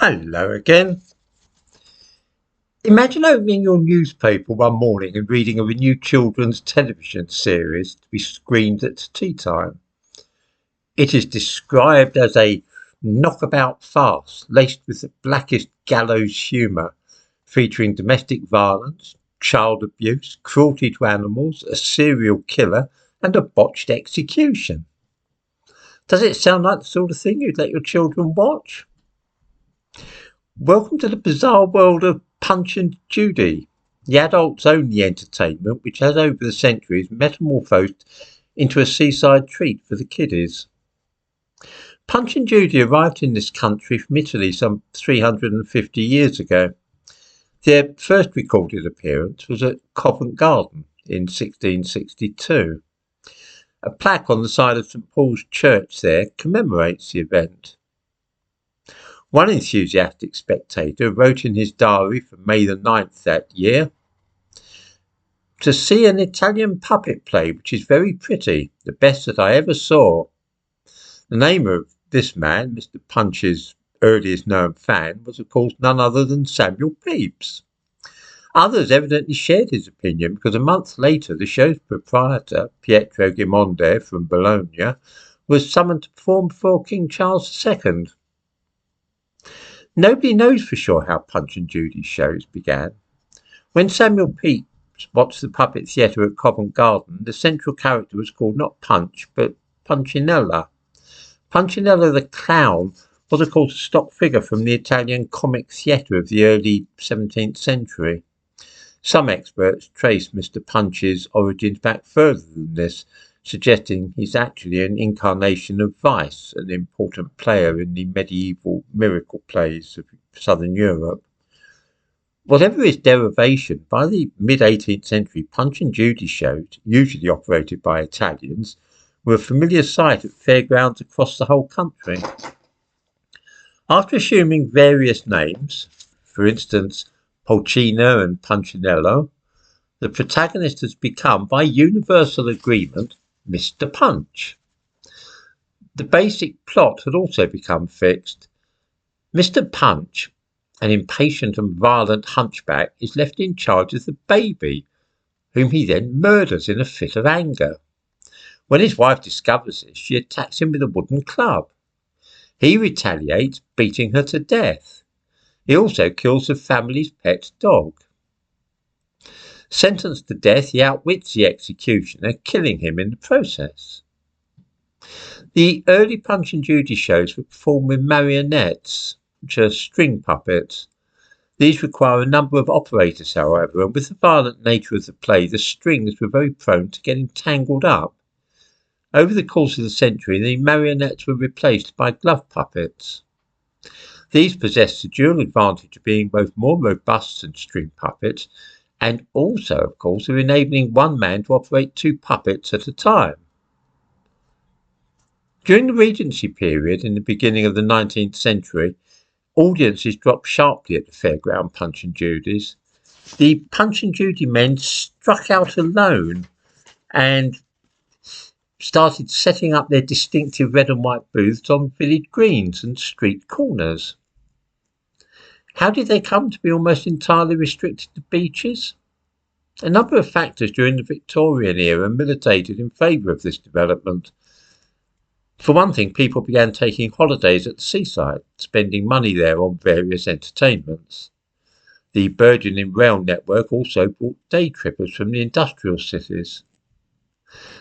Hello again. Imagine opening your newspaper one morning and reading of a new children's television series to be screened at tea time. It is described as a knockabout farce laced with the blackest gallows humour, featuring domestic violence, child abuse, cruelty to animals, a serial killer, and a botched execution. Does it sound like the sort of thing you'd let your children watch? Welcome to the bizarre world of Punch and Judy, the adults only entertainment which has over the centuries metamorphosed into a seaside treat for the kiddies. Punch and Judy arrived in this country from Italy some 350 years ago. Their first recorded appearance was at Covent Garden in 1662. A plaque on the side of St Paul's Church there commemorates the event. One enthusiastic spectator wrote in his diary for May the 9th that year, "To see an Italian puppet play which is very pretty, the best that I ever saw." The name of this man, Mr Punch's earliest known fan, was of course none other than Samuel Pepys. Others evidently shared his opinion, because a month later the show's proprietor, Pietro Gimonde from Bologna, was summoned to perform before King Charles II. Nobody knows for sure how Punch and Judy shows began. When Samuel Pepys watched the puppet theatre at Covent Garden, the central character was called not Punch, but Punchinella. Punchinella the clown was of course a stock figure from the Italian comic theatre of the early 17th century. Some experts trace Mr Punch's origins back further than this, suggesting he's actually an incarnation of Vice, an important player in the medieval miracle plays of southern Europe. Whatever his derivation, by the mid-18th century, Punch and Judy shows, usually operated by Italians, were a familiar sight at fairgrounds across the whole country. After assuming various names, for instance Pulcina and Punchinello, the protagonist has become, by universal agreement, Mr Punch. The basic plot had also become fixed. Mr Punch, an impatient and violent hunchback, is left in charge of the baby, whom he then murders in a fit of anger. When his wife discovers this, she attacks him with a wooden club. He retaliates, beating her to death. He also kills the family's pet dog. Sentenced to death, he outwits the executioner, killing him in the process. The early Punch and Judy shows were performed with marionettes, which are string puppets. These require a number of operators, however, and with the violent nature of the play, the strings were very prone to getting tangled up. Over the course of the century, the marionettes were replaced by glove puppets. These possessed the dual advantage of being both more robust than string puppets, and also, of course, of enabling one man to operate two puppets at a time. During the Regency period, in the beginning of the 19th century, audiences dropped sharply at the fairground Punch and Judy's. The Punch and Judy men struck out alone and started setting up their distinctive red and white booths on village greens and street corners. How did they come to be almost entirely restricted to beaches? A number of factors during the Victorian era militated in favour of this development. For one thing, people began taking holidays at the seaside, spending money there on various entertainments. The burgeoning rail network also brought day trippers from the industrial cities.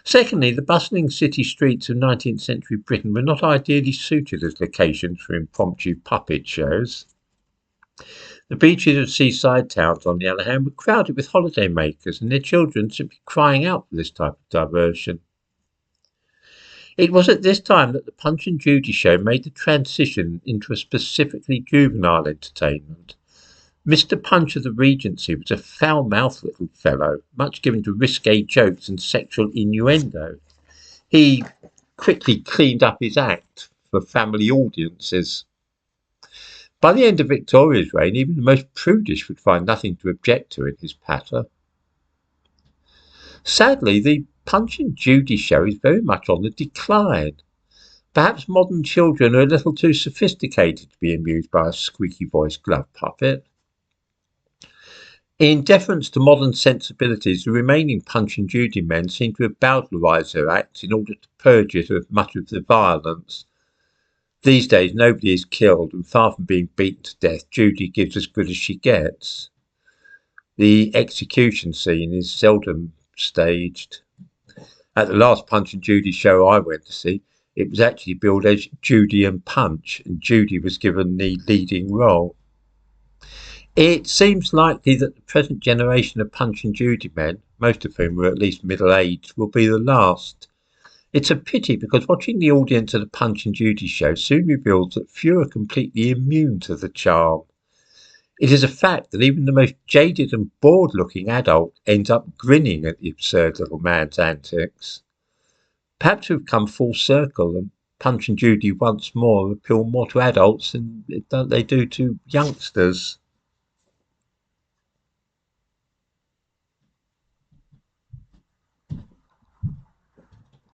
Secondly, the bustling city streets of 19th century Britain were not ideally suited as locations for impromptu puppet shows. The beaches of seaside towns, on the other hand, were crowded with holidaymakers and their children simply crying out for this type of diversion. It was at this time that the Punch and Judy show made the transition into a specifically juvenile entertainment. Mr Punch of the Regency was a foul-mouthed little fellow, much given to risque jokes and sexual innuendo. He quickly cleaned up his act for family audiences. By the end of Victoria's reign, even the most prudish would find nothing to object to in his patter. Sadly, the Punch and Judy show is very much on the decline. Perhaps modern children are a little too sophisticated to be amused by a squeaky-voiced glove puppet. In deference to modern sensibilities, the remaining Punch and Judy men seem to have bowdlerised their acts in order to purge it of much of the violence. These days, nobody is killed, and far from being beaten to death, Judy gives as good as she gets. The execution scene is seldom staged. At the last Punch and Judy show I went to see, it was actually billed as Judy and Punch, and Judy was given the leading role. It seems likely that the present generation of Punch and Judy men, most of whom were at least middle-aged, will be the last. It's a pity because watching the audience at a Punch and Judy show soon reveals that few are completely immune to the charm. It is a fact that even the most jaded and bored-looking adult ends up grinning at the absurd little man's antics. Perhaps we've come full circle and Punch and Judy once more appeal more to adults than they do to youngsters.